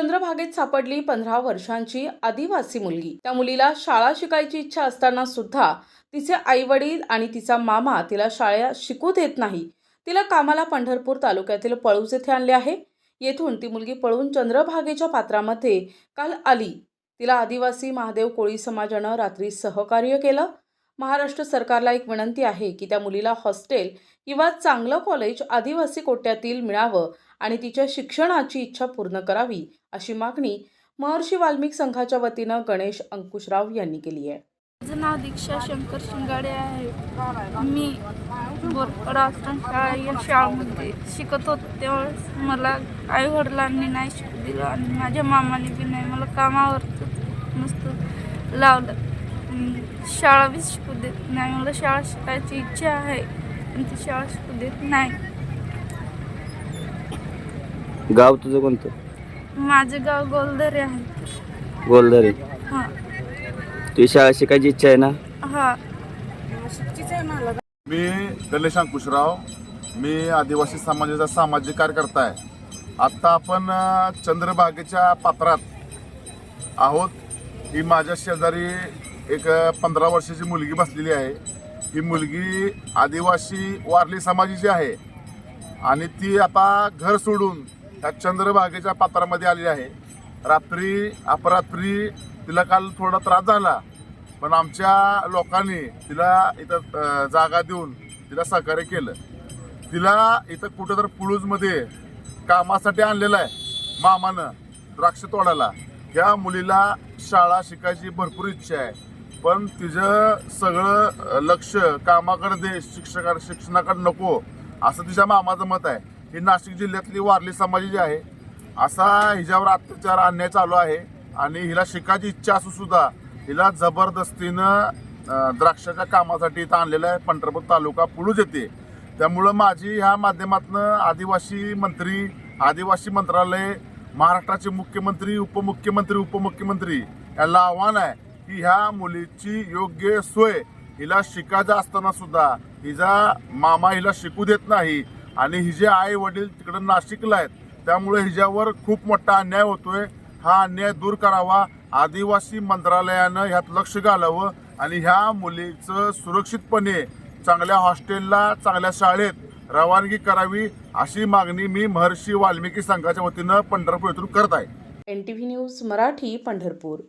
चंद्रभागेत सापडली 15 वर्षांची आदिवासी मुलगी। त्या मुलीला शाळा शिकायची इच्छा असताना सुद्धा तिचे आई-वडील आणि तिचा मामा तिला शाळेत शिकू देत नाही। तिला कामाला पंढरपूर तालुक्यातील पळूस येथे आणले आहे। येथून ती मुलगी पळून चंद्रभागेच्या पात्रामध्ये काल आली। तिला आदिवासी महादेव कोळी समाजाने रात्री सहकार्य केलं। महाराष्ट्र सरकारला एक विनंती आहे की त्या मुलीला हॉस्टेल किंवा चांगलं कॉलेज आदिवासी कोट्यातील मिळावं आणि तिच्या शिक्षणाची इच्छा पूर्ण करावी, अशी मागणी महर्षी वाल्मिक संघाच्या वतीनं गणेश अंकुशराव यांनी केली आहे। माझं नाव दीक्षा शंकर शिंगाडे आहे। मी बोरपाडा या शाळेमध्ये शिकत होते त्यावेळेस मला आई वडिलांनी नाही शिकू दिलं आणि माझ्या मामाने बी नाही, मला कामावर नुसतं लावलं। शाळा बी शिकू देत नाही। मला शाळा शिकायची इच्छा आहे पण ती शाळा शिकू देत नाही। गाव तुझं कोणतं? माझं गाव गोलदरे आहे। गोलदरे। हां तुझी शाळा शिकायची इच्छा आहे ना? हां। मी गणेश अंकुशराव, मी आदिवासी समाजाचा सामाजिक कार्यकर्ता आहे। आत्ता आपण चंद्रभागेच्या पात्रात आहोत। ही माझ्या शेजारी एक 15 वर्षाची मुलगी बसलेली आहे। ही मुलगी आदिवासी वारली समाजाची आहे आणि ती आता घर सोडून त्या चंद्रभागेच्या पात्रामध्ये आलेली आहे। रात्री अपरात्री तिला काल थोडा त्रास झाला, पण आमच्या लोकांनी तिला इथं जागा देऊन तिला सहकार्य केलं। तिला इथं कुठं तर पुळूजमध्ये कामासाठी आणलेलं आहे मामानं, द्राक्ष तोडायला। ह्या मुलीला शाळा शिकायची भरपूर इच्छा आहे, पण तिचं सगळं लक्ष कामाकडे दे, शिक्षणाकडे नको, असं तिच्या मामाचं मत आहे। ही नाशिक जिल्ह्यातली वारली समाजाची आहे। असा हिच्यावर अत्याचार अन्याय चालू आहे आणि हिला शिकायची इच्छा असून सुद्धा हिला जबरदस्तीनं द्राक्षाच्या कामासाठी इथं आणलेलं आहे पंढरपूर तालुका पुळूज येथे। त्यामुळं माझी ह्या माध्यमातून आदिवासी मंत्री, आदिवासी मंत्रालय, महाराष्ट्राचे मुख्यमंत्री, उपमुख्यमंत्री यांना आव्हान आहे की ह्या मुलीची योग्य सोय, हिला शिकायचं असताना सुद्धा हिचा मामा हिला शिकू देत नाही आणि हिचे आई वडील तिकडे नाशिकला आहेत, त्यामुळे हिच्यावर खूप मोठा अन्याय होतोय। हा अन्याय दूर करावा, आदिवासी मंत्रालयानं ह्यात लक्ष घालावं आणि ह्या मुलीचं सुरक्षितपणे चांगल्या हॉस्टेलला, चांगल्या शाळेत रवानगी करावी, अशी मागणी मी महर्षी वाल्मिकी संघाच्या वतीनं पंढरपूर येथून करत आहे। NTV news Marathi, Pandharpur.